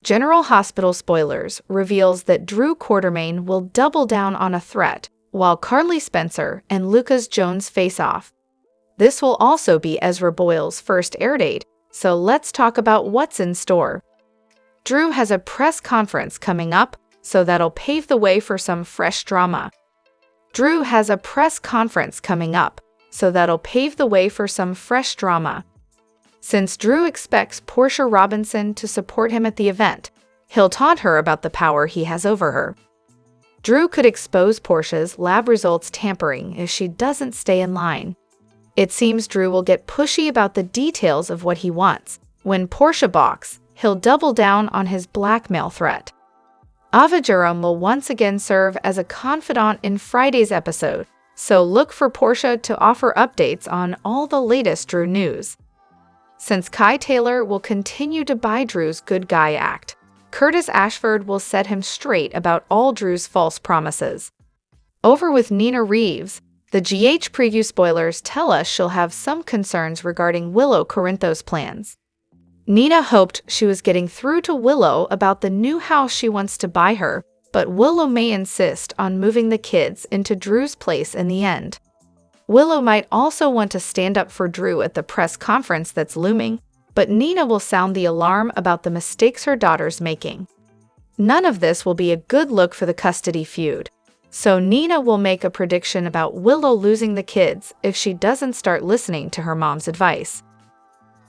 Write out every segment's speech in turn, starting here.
General Hospital Spoilers reveals that Drew Quartermain will double down on a threat, while Carly Spencer and Lucas Jones face off. This will also be Ezra Boyle's first air date, so let's talk about what's in store. Drew has a press conference coming up, so that'll pave the way for some fresh drama. Drew has a press conference coming up, so that'll pave the way for some fresh drama. Since Drew expects Portia Robinson to support him at the event, he'll taunt her about the power he has over her. Drew could expose Portia's lab results tampering if she doesn't stay in line. It seems Drew will get pushy about the details of what he wants. When Portia balks, he'll double down on his blackmail threat. Ava Jerome will once again serve as a confidant in Friday's episode, so look for Portia to offer updates on all the latest Drew news. Since Kai Taylor will continue to buy Drew's good guy act, Curtis Ashford will set him straight about all Drew's false promises. Over with Nina Reeves, the GH preview spoilers tell us she'll have some concerns regarding Willow Corinthos' plans. Nina hoped she was getting through to Willow about the new house she wants to buy her, but Willow may insist on moving the kids into Drew's place in the end. Willow might also want to stand up for Drew at the press conference that's looming, but Nina will sound the alarm about the mistakes her daughter's making. None of this will be a good look for the custody feud, so Nina will make a prediction about Willow losing the kids if she doesn't start listening to her mom's advice.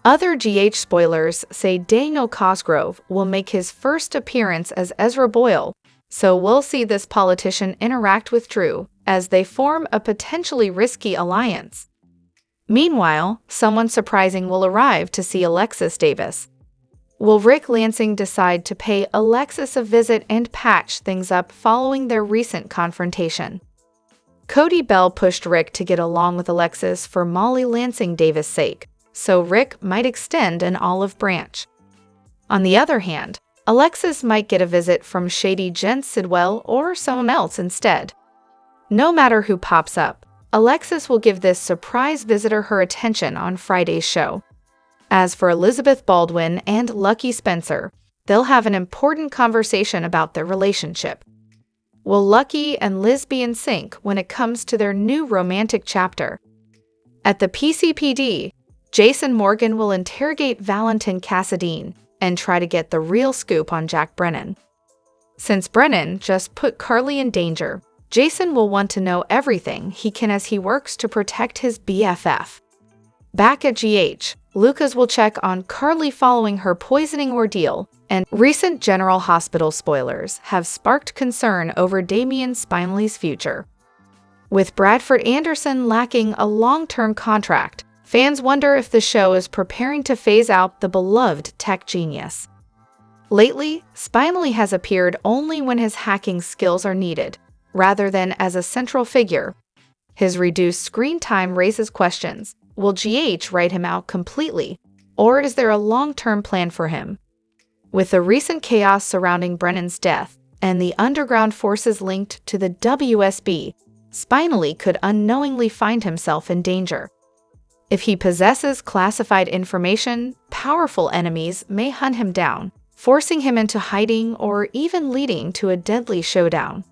Other GH spoilers say Daniel Cosgrove will make his first appearance as Ezra Boyle, so we'll see this politician interact with Drew as they form a potentially risky alliance. Meanwhile, someone surprising will arrive to see Alexis Davis. Will Rick Lansing decide to pay Alexis a visit and patch things up following their recent confrontation? Cody Bell pushed Rick to get along with Alexis for Molly Lansing Davis' sake, so Rick might extend an olive branch. On the other hand, Alexis might get a visit from shady Jen Sidwell or someone else instead. No matter who pops up, Alexis will give this surprise visitor her attention on Friday's show. As for Elizabeth Baldwin and Lucky Spencer, they'll have an important conversation about their relationship. Will Lucky and Liz be in sync when it comes to their new romantic chapter? At the PCPD, Jason Morgan will interrogate Valentin Cassadine and try to get the real scoop on Jack Brennan. Since Brennan just put Carly in danger, Jason will want to know everything he can as he works to protect his BFF. Back at GH, Lucas will check on Carly following her poisoning ordeal, and recent General Hospital spoilers have sparked concern over Valentin+Spinelli's future. With Bradford Anderson lacking a long-term contract, fans wonder if the show is preparing to phase out the beloved tech genius. Lately, Spinelli has appeared only when his hacking skills are needed, rather than as a central figure. His reduced screen time raises questions. Will GH write him out completely, or is there a long-term plan for him? With the recent chaos surrounding Brennan's death and the underground forces linked to the WSB, Spinelli could unknowingly find himself in danger. If he possesses classified information, powerful enemies may hunt him down, forcing him into hiding or even leading to a deadly showdown.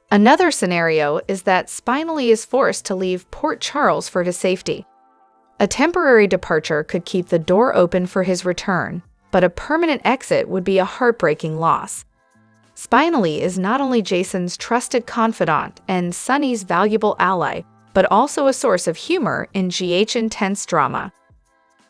Another scenario is that Spinelli is forced to leave Port Charles for his safety. A temporary departure could keep the door open for his return, but a permanent exit would be a heartbreaking loss. Spinelli is not only Jason's trusted confidant and Sonny's valuable ally, but also a source of humor in GH intense drama.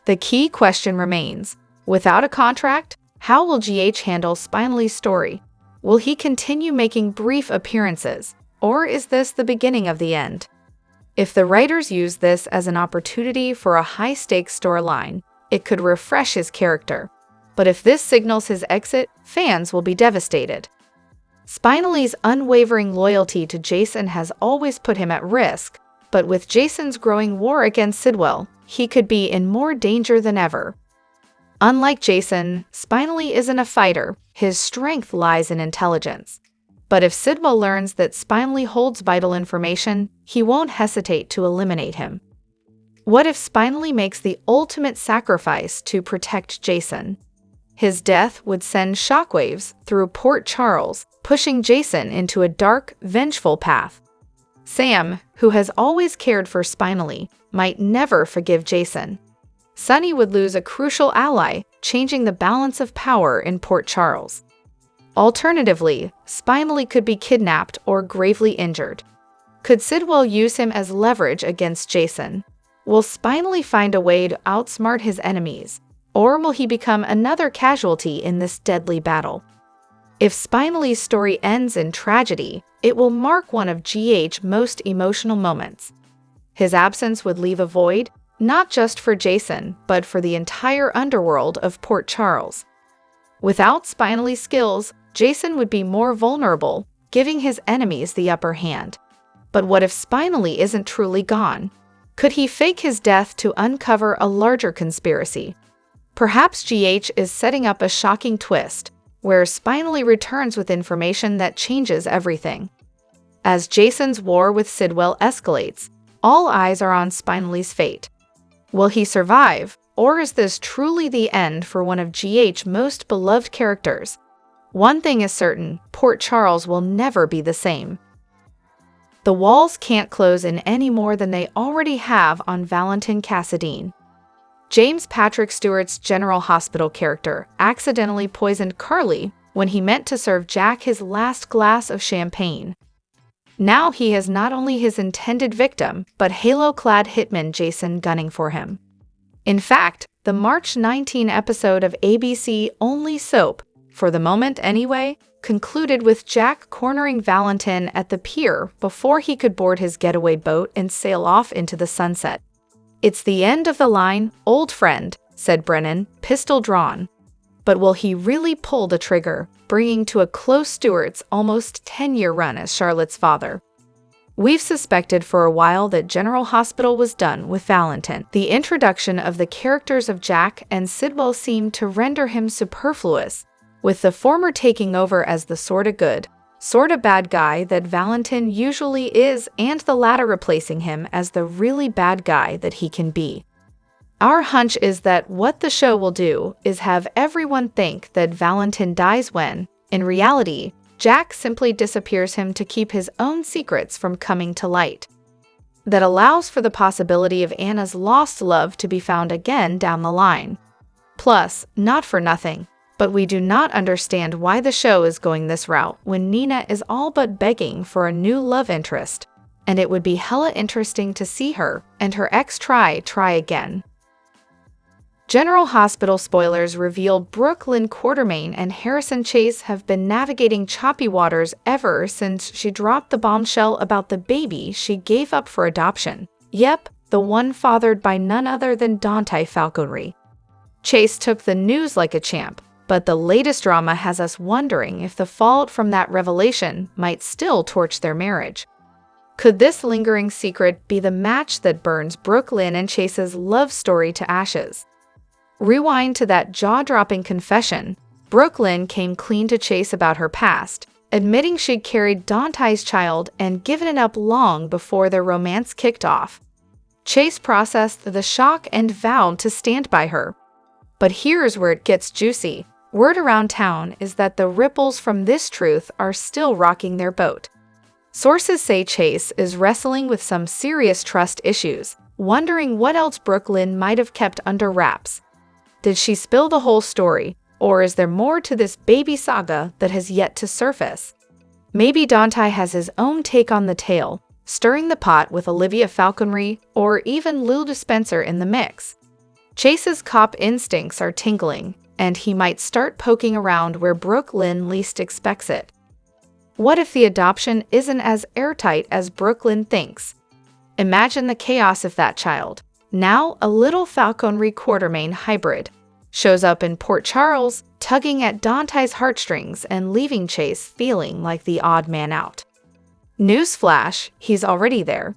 The key question remains, without a contract, how will GH handle Spinelli's story? Will he continue making brief appearances, or is this the beginning of the end? If the writers use this as an opportunity for a high-stakes storyline, it could refresh his character. But if this signals his exit, fans will be devastated. Spinelli's unwavering loyalty to Jason has always put him at risk, but with Jason's growing war against Sidwell, he could be in more danger than ever. Unlike Jason, Spinelli isn't a fighter. His strength lies in intelligence. But if Sidwell learns that Spinelli holds vital information, he won't hesitate to eliminate him. What if Spinelli makes the ultimate sacrifice to protect Jason? His death would send shockwaves through Port Charles, pushing Jason into a dark, vengeful path. Sam, who has always cared for Spinelli, might never forgive Jason. Sonny would lose a crucial ally, changing the balance of power in Port Charles. Alternatively, Spinelli could be kidnapped or gravely injured. Could Sidwell use him as leverage against Jason? Will Spinelli find a way to outsmart his enemies, or will he become another casualty in this deadly battle? If Spinelli's story ends in tragedy, it will mark one of GH's most emotional moments. His absence would leave a void, not just for Jason, but for the entire underworld of Port Charles. Without Spinelli's skills, Jason would be more vulnerable, giving his enemies the upper hand. But what if Spinelli isn't truly gone? Could he fake his death to uncover a larger conspiracy? Perhaps GH is setting up a shocking twist, where Spinelli returns with information that changes everything. As Jason's war with Sidwell escalates, all eyes are on Spinelli's fate. Will he survive, or is this truly the end for one of GH's most beloved characters? One thing is certain, Port Charles will never be the same. The walls can't close in any more than they already have on Valentin+Spinelli. James Patrick Stewart's General Hospital character accidentally poisoned Carly when he meant to serve Jack his last glass of champagne. Now he has not only his intended victim, but halo-clad hitman Jason gunning for him. In fact, the March 19 episode of ABC Only Soap, for the moment anyway, concluded with Jack cornering Valentin at the pier before he could board his getaway boat and sail off into the sunset. "It's the end of the line, old friend," said Brennan, pistol drawn. But will he really pull the trigger, bringing to a close Stewart's almost 10-year run as Charlotte's father? We've suspected for a while that General Hospital was done with Valentin. The introduction of the characters of Jack and Sidwell seemed to render him superfluous, with the former taking over as the sorta good, sorta bad guy that Valentin usually is, and the latter replacing him as the really bad guy that he can be. Our hunch is that what the show will do is have everyone think that Valentin dies when, in reality, Jack simply disappears him to keep his own secrets from coming to light. That allows for the possibility of Anna's lost love to be found again down the line. Plus, not for nothing, but we do not understand why the show is going this route when Nina is all but begging for a new love interest, and it would be hella interesting to see her and her ex try again. General Hospital spoilers reveal Brooklyn Quartermain and Harrison Chase have been navigating choppy waters ever since she dropped the bombshell about the baby she gave up for adoption. Yep, the one fathered by none other than Dante Falconry. Chase took the news like a champ, but the latest drama has us wondering if the fallout from that revelation might still torch their marriage. Could this lingering secret be the match that burns Brooklyn and Chase's love story to ashes? Rewind to that jaw-dropping confession. Brooklyn came clean to Chase about her past, admitting she'd carried Dante's child and given it up long before their romance kicked off. Chase processed the shock and vowed to stand by her. But here's where it gets juicy. Word around town is that the ripples from this truth are still rocking their boat. Sources say Chase is wrestling with some serious trust issues, wondering what else Brooklyn might have kept under wraps. Did she spill the whole story, or is there more to this baby saga that has yet to surface? Maybe Dante has his own take on the tale, stirring the pot with Olivia Falconry or even Lil Dispenser in the mix. Chase's cop instincts are tingling, and he might start poking around where Brooklyn least expects it. What if the adoption isn't as airtight as Brooklyn thinks? Imagine the chaos if that child, now a little Falconry Quartermain hybrid, shows up in Port Charles, tugging at Dante's heartstrings and leaving Chase feeling like the odd man out. Newsflash, he's already there.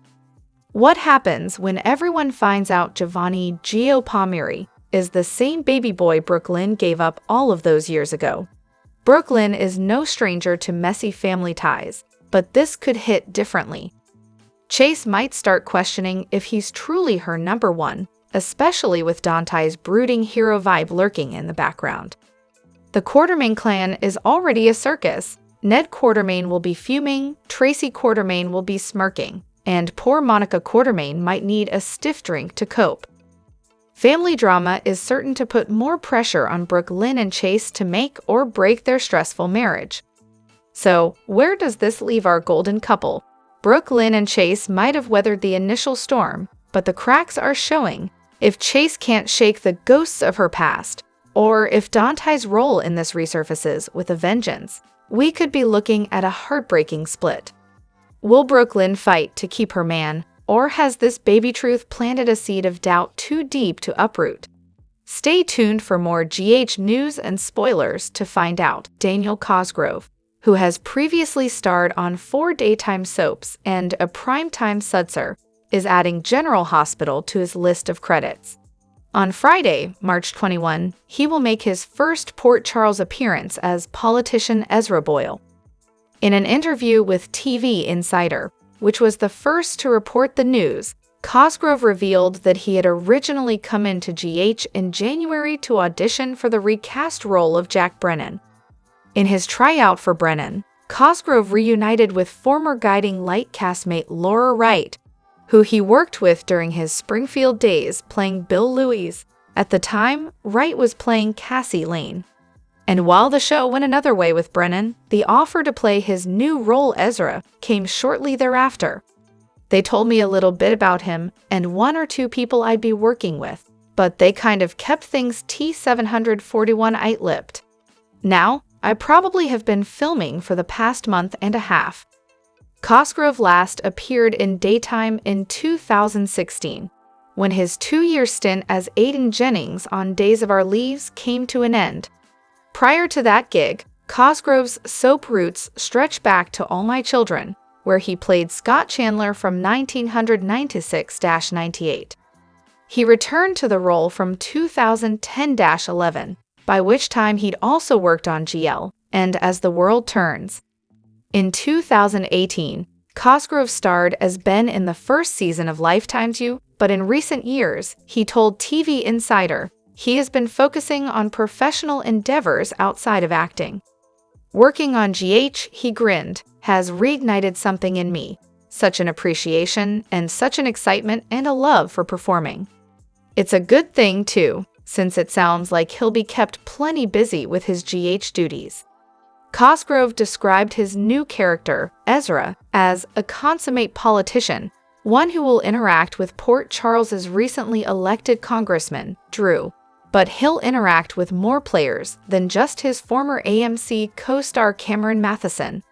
What happens when everyone finds out Giovanni Gio Palmieri is the same baby boy Brooklyn gave up all of those years ago? Brooklyn is no stranger to messy family ties, but this could hit differently. Chase might start questioning if he's truly her number one, especially with Dante's brooding hero vibe lurking in the background. The Quartermaine clan is already a circus. Ned Quartermaine will be fuming, Tracy Quartermaine will be smirking, and poor Monica Quartermaine might need a stiff drink to cope. Family drama is certain to put more pressure on Brooke Lynn and Chase to make or break their stressful marriage. So, where does this leave our golden couple? Brooke Lynn and Chase might have weathered the initial storm, but the cracks are showing. If Chase can't shake the ghosts of her past, or if Dante's role in this resurfaces with a vengeance, we could be looking at a heartbreaking split. Will Brooke Lynn fight to keep her man, or has this baby truth planted a seed of doubt too deep to uproot? Stay tuned for more GH news and spoilers to find out. Daniel Cosgrove, who has previously starred on 4 daytime soaps and a primetime sudser, is adding General Hospital to his list of credits. On Friday, March 21, he will make his first Port Charles appearance as politician Ezra Boyle. In an interview with TV Insider, which was the first to report the news, Cosgrove revealed that he had originally come into GH in January to audition for the recast role of Jack Brennan. In his tryout for Brennan, Cosgrove reunited with former Guiding Light castmate Laura Wright, who he worked with during his Springfield days playing Bill Louise. At the time, Wright was playing Cassie Lane. And while the show went another way with Brennan, the offer to play his new role Ezra came shortly thereafter. They told me a little bit about him and 1 or 2 people I'd be working with, but they kind of kept things T741 tight-lipped. Now, I probably have been filming for the past month and a half. Cosgrove last appeared in daytime in 2016, when his 2-year stint as Aiden Jennings on Days of Our Lives came to an end. Prior to that gig, Cosgrove's soap roots stretch back to All My Children, where he played Scott Chandler from 1996-98. He returned to the role from 2010-11, by which time he'd also worked on GL and As the World Turns. In 2018, Cosgrove starred as Ben in the first season of Lifetime's You, but in recent years, he told TV Insider he has been focusing on professional endeavors outside of acting. Working on GH, he grinned, has reignited something in me, such an appreciation and such an excitement and a love for performing. It's a good thing, too, since it sounds like he'll be kept plenty busy with his GH duties. Cosgrove described his new character, Ezra, as a consummate politician, one who will interact with Port Charles's recently elected congressman, Drew. But he'll interact with more players than just his former AMC co-star Cameron Matheson.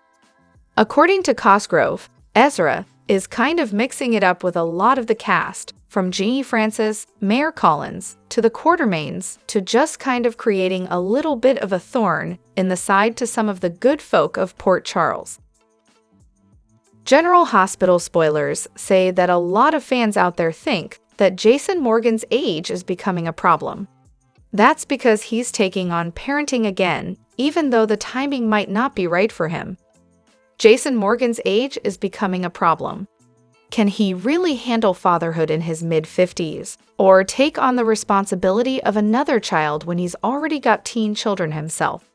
According to Cosgrove, Ezra is kind of mixing it up with a lot of the cast, from Jeannie Francis, Mayor Collins, to the Quartermaines, to just kind of creating a little bit of a thorn in the side to some of the good folk of Port Charles. General Hospital spoilers say that a lot of fans out there think that Jason Morgan's age is becoming a problem. That's because he's taking on parenting again, even though the timing might not be right for him. Jason Morgan's age is becoming a problem. Can he really handle fatherhood in his mid-50s, or take on the responsibility of another child when he's already got teen children himself?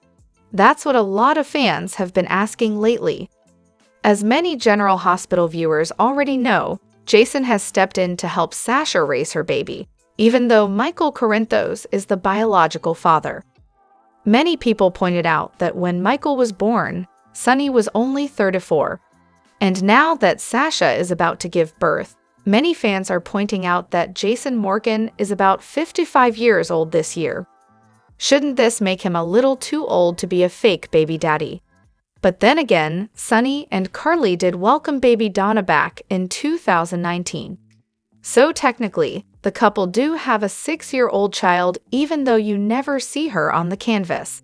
That's what a lot of fans have been asking lately. As many General Hospital viewers already know, Jason has stepped in to help Sasha raise her baby, even though Michael Corinthos is the biological father. Many people pointed out that when Michael was born, Sonny was only 34. And now that Sasha is about to give birth, many fans are pointing out that Jason Morgan is about 55 years old this year. Shouldn't this make him a little too old to be a fake baby daddy? But then again, Sonny and Carly did welcome baby Donna back in 2019. So technically, the couple do have a 6-year-old child even though you never see her on the canvas.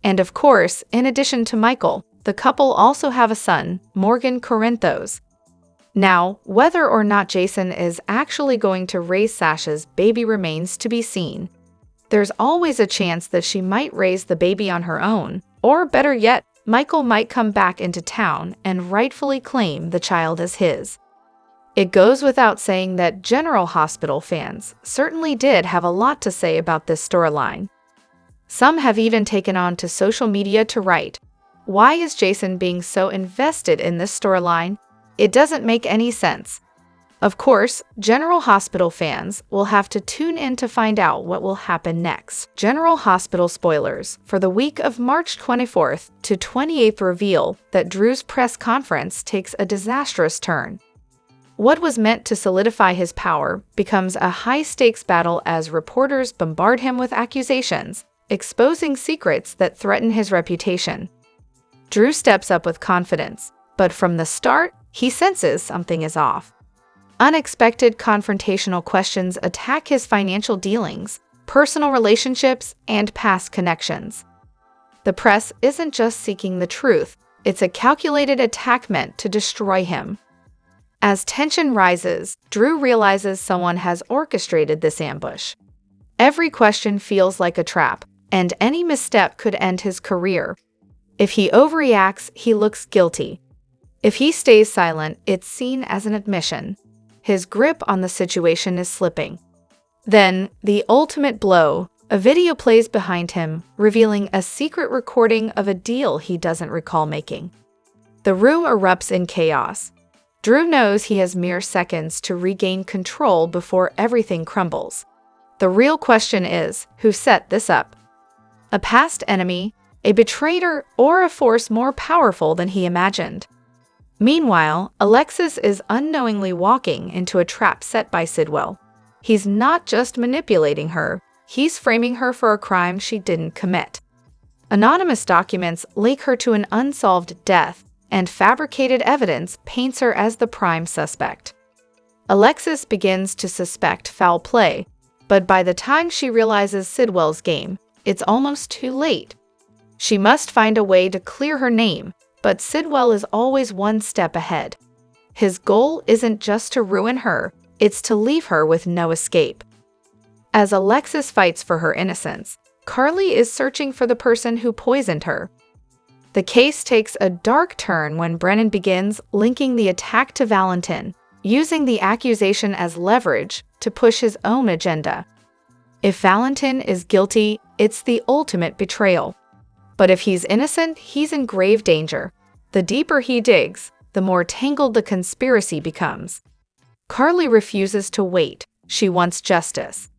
And of course, in addition to Michael, the couple also have a son, Morgan Corinthos. Now, whether or not Jason is actually going to raise Sasha's baby remains to be seen. There's always a chance that she might raise the baby on her own, or better yet, Michael might come back into town and rightfully claim the child as his. It goes without saying that General Hospital fans certainly did have a lot to say about this storyline. Some have even taken on to social media to write, "Why is Jason being so invested in this storyline? It doesn't make any sense." Of course, General Hospital fans will have to tune in to find out what will happen next. General Hospital spoilers for the week of March 24th to 28th reveal that Drew's press conference takes a disastrous turn. What was meant to solidify his power becomes a high-stakes battle as reporters bombard him with accusations, exposing secrets that threaten his reputation. Drew steps up with confidence, but from the start, he senses something is off. Unexpected confrontational questions attack his financial dealings, personal relationships, and past connections. The press isn't just seeking the truth, it's a calculated attack meant to destroy him. As tension rises, Drew realizes someone has orchestrated this ambush. Every question feels like a trap, and any misstep could end his career. If he overreacts, he looks guilty. If he stays silent, it's seen as an admission. His grip on the situation is slipping. Then, the ultimate blow, a video plays behind him, revealing a secret recording of a deal he doesn't recall making. The room erupts in chaos. Drew knows he has mere seconds to regain control before everything crumbles. The real question is, who set this up? A past enemy, a betrayer, or a force more powerful than he imagined? Meanwhile, Alexis is unknowingly walking into a trap set by Sidwell. He's not just manipulating her, he's framing her for a crime she didn't commit. Anonymous documents link her to an unsolved death, and fabricated evidence paints her as the prime suspect. Alexis begins to suspect foul play, but by the time she realizes Sidwell's game, it's almost too late. She must find a way to clear her name, but Sidwell is always one step ahead. His goal isn't just to ruin her, it's to leave her with no escape. As Alexis fights for her innocence, Carly is searching for the person who poisoned her. The case takes a dark turn when Brennan begins linking the attack to Valentin, using the accusation as leverage to push his own agenda. If Valentin is guilty, it's the ultimate betrayal. But if he's innocent, he's in grave danger. The deeper he digs, the more tangled the conspiracy becomes. Carly refuses to wait. She wants justice.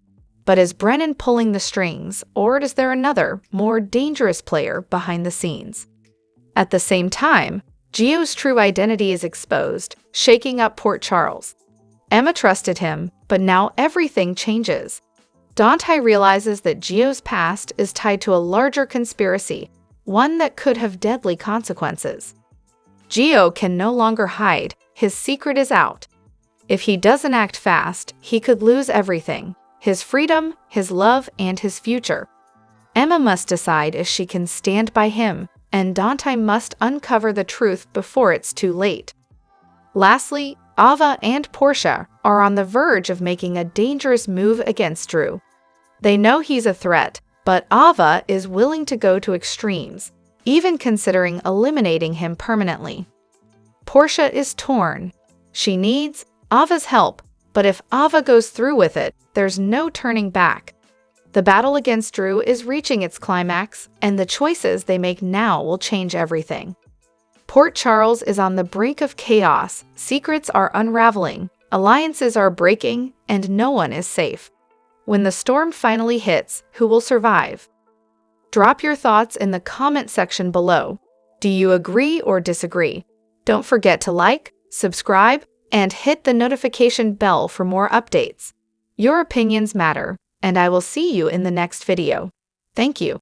But is Brennan pulling the strings, or is there another, more dangerous player behind the scenes? At the same time, Gio's true identity is exposed, shaking up Port Charles. Emma trusted him, but now everything changes. Dante realizes that Gio's past is tied to a larger conspiracy, one that could have deadly consequences. Gio can no longer hide, his secret is out. If he doesn't act fast, he could lose everything: his freedom, his love, and his future. Emma must decide if she can stand by him, and Dante must uncover the truth before it's too late. Lastly, Ava and Portia are on the verge of making a dangerous move against Drew. They know he's a threat, but Ava is willing to go to extremes, even considering eliminating him permanently. Portia is torn. She needs Ava's help, but if Ava goes through with it, there's no turning back. The battle against Drew is reaching its climax, and the choices they make now will change everything. Port Charles is on the brink of chaos, secrets are unraveling, alliances are breaking, and no one is safe. When the storm finally hits, who will survive? Drop your thoughts in the comment section below. Do you agree or disagree? Don't forget to like, subscribe, and hit the notification bell for more updates. Your opinions matter, and I will see you in the next video. Thank you.